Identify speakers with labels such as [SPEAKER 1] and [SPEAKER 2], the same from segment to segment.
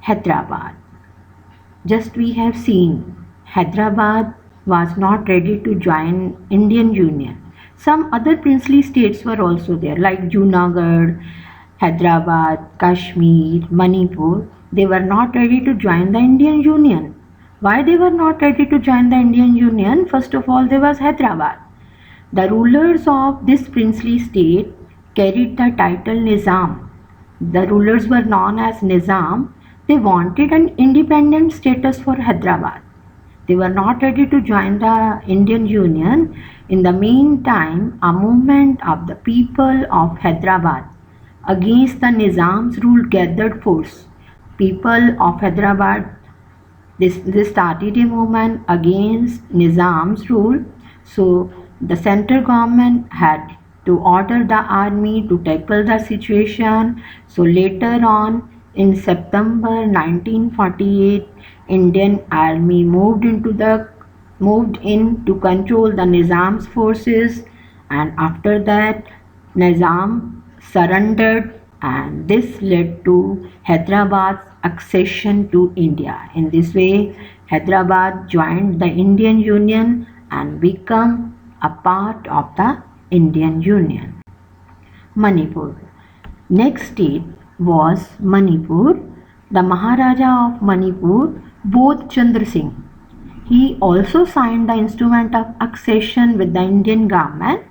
[SPEAKER 1] Hyderabad. Just we have seen Hyderabad was not ready to join Indian Union. Some other princely states were also there like Junagadh, Hyderabad, Kashmir, Manipur. They were not ready to join the Indian Union. Why they were not ready to join the Indian Union? First of all, there was Hyderabad. The rulers of this princely state carried the title Nizam. The rulers were known as Nizam. They wanted an independent status for Hyderabad. They were not ready to join the Indian Union. In the meantime, a movement of the people of Hyderabad against the Nizam's rule gathered force. People of Hyderabad, they started a movement against Nizam's rule. So the central government had to order the army to tackle the situation. So later on, in September 1948, Indian army moved in to control the Nizam's forces, and after that Nizam surrendered, and this led to Hyderabad's accession to India. In this way, Hyderabad joined the Indian Union and became a part of the Indian Union. Manipur. Next state was Manipur. The Maharaja of Manipur, Bodh Chandra Singh. He also signed the instrument of accession with the Indian government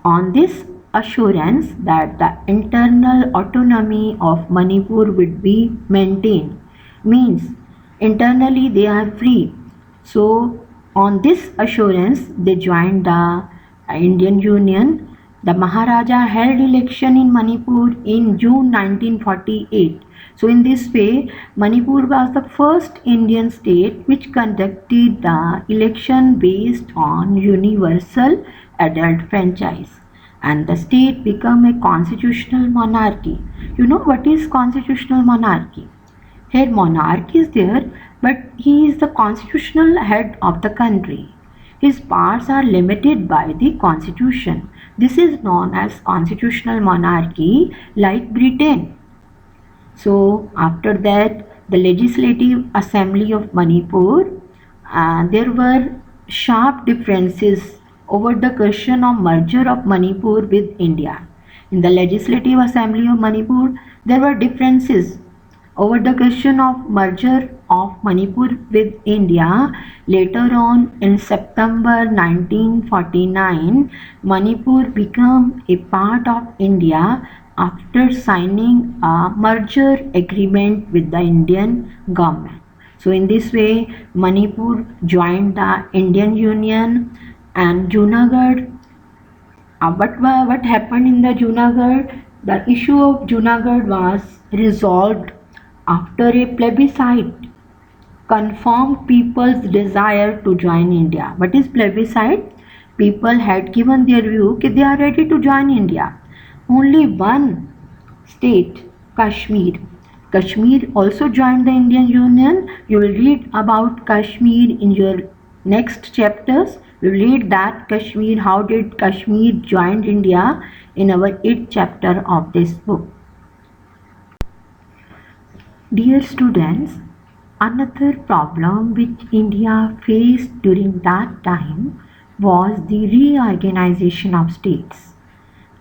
[SPEAKER 1] on this assurance that the internal autonomy of Manipur would be maintained. Means internally they are free. So on this assurance they joined the Indian Union. The Maharaja held election in Manipur in June 1948. So in this way, Manipur was the first Indian state which conducted the election based on universal adult franchise, and the state became a constitutional monarchy. You know what is constitutional monarchy? Here monarch is there, but he is the constitutional head of the country. His powers are limited by the constitution. This is known as constitutional monarchy like Britain. So after that, the Legislative Assembly of Manipur, there were sharp differences over the question of merger of Manipur with India. In the Legislative Assembly of Manipur, there were differences over the question of merger of Manipur with India. Later on, in September 1949, Manipur became a part of India after signing a merger agreement with the Indian government. So in this way, Manipur joined the Indian Union. And Junagadh, what happened in the Junagadh? The issue of Junagadh was resolved after a plebiscite confirmed people's desire to join India. What is plebiscite? People had given their view that they are ready to join India. Only one state, Kashmir. Kashmir also joined the Indian Union. You will read about Kashmir in your next chapters. We will read that Kashmir, how did Kashmir join India in our 8th chapter of this book. Dear students, another problem which India faced during that time was the reorganization of states.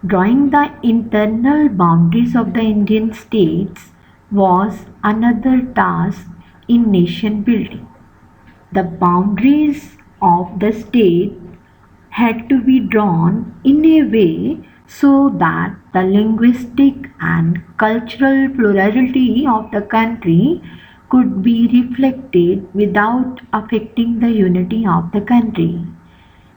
[SPEAKER 1] Drawing the internal boundaries of the Indian states was another task in nation building. The boundaries of the state had to be drawn in a way so that the linguistic and cultural plurality of the country could be reflected without affecting the unity of the country.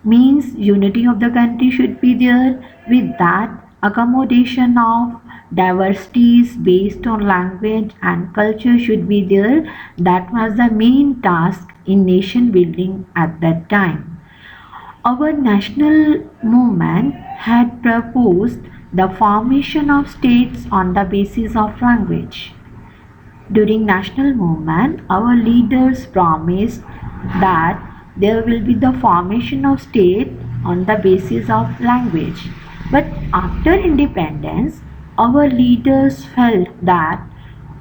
[SPEAKER 1] Means unity of the country should be there, with that accommodation of diversities based on language and culture should be there. That was the main task in nation building at that time. Our national movement had proposed the formation of states on the basis of language. During national movement, our leaders promised that there will be the formation of state on the basis of language. But after independence, our leaders felt that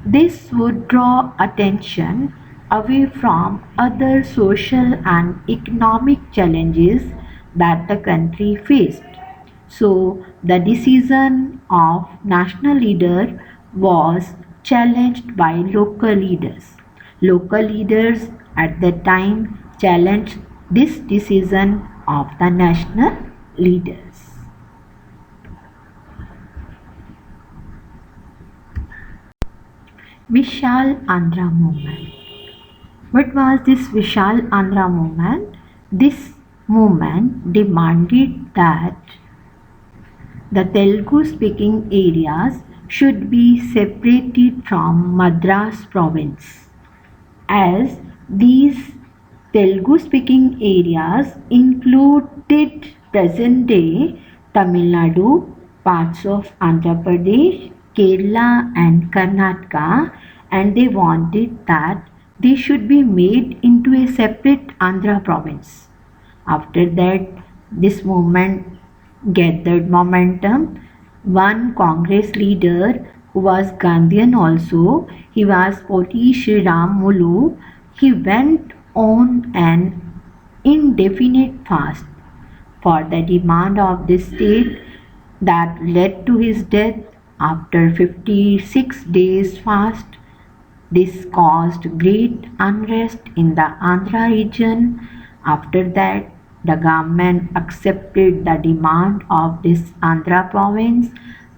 [SPEAKER 1] This would draw attention away from other social and economic challenges that the country faced. So, the decision of national leader was challenged by local leaders. Local leaders at that time challenged this decision of the national leaders. Vishal Andhra movement. What was this Vishal Andhra movement? This movement demanded that the Telugu speaking areas should be separated from Madras province, as these Telugu speaking areas included present day Tamil Nadu, parts of Andhra Pradesh, Kerala, and Karnataka, and they wanted that they should be made into a separate Andhra province. After that, this movement gathered momentum. One Congress leader who was Gandhian also, he was Poti Shriram Mulu, he went on an indefinite fast for the demand of this state that led to his death after 56 days fast. This caused great unrest in the Andhra region. After that, the government accepted the demand of this Andhra province.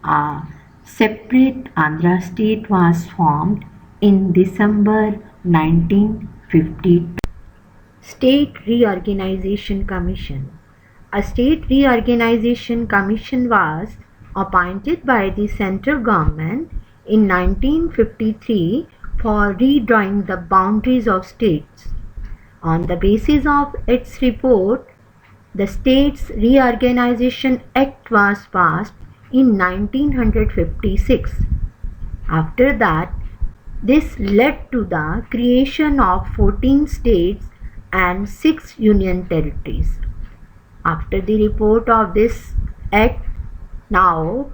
[SPEAKER 1] A separate Andhra state was formed in December 1952. State Reorganization Commission. A state reorganization commission was appointed by the central government in 1953 for redrawing the boundaries of states. On the basis of its report, the States Reorganization Act was passed in 1956. After that, this led to the creation of 14 states and 6 union territories. After the report of this act, now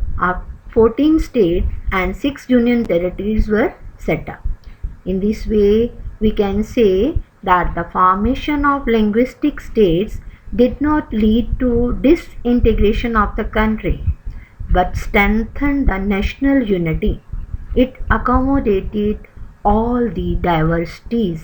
[SPEAKER 1] 14 states and 6 union territories were set up. In this way, we can say that the formation of linguistic states did not lead to disintegration of the country, but strengthened the national unity. It accommodated all the diversities.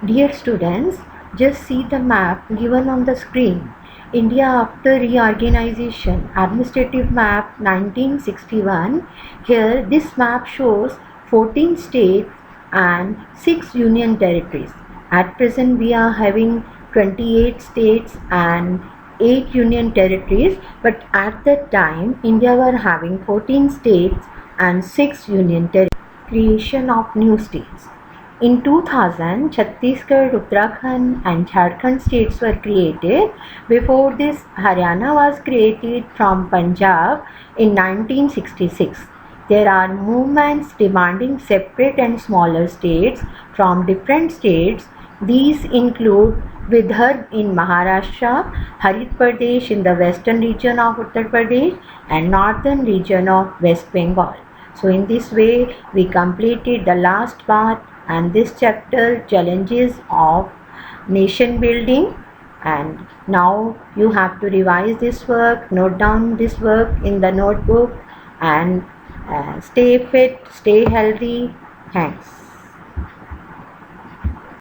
[SPEAKER 1] Dear students, just see the map given on the screen. India after reorganization, administrative map 1961. Here this map shows 14 states and 6 union territories. At present we are having 28 states and 8 union territories, but at that time India were having 14 states and 6 union territories. Creation of new states. In 2000, Chhattisgarh, Uttarakhand and Jharkhand states were created. Before this, Haryana was created from Punjab in 1966. There are movements demanding separate and smaller states from different states. These include Vidarbha in Maharashtra, Harit Pradesh in the western region of Uttar Pradesh and northern region of West Bengal. So in this way, we completed the last part and this chapter, challenges of nation building, and now you have to revise this work, note down this work in the notebook, and stay fit, stay healthy. Thanks.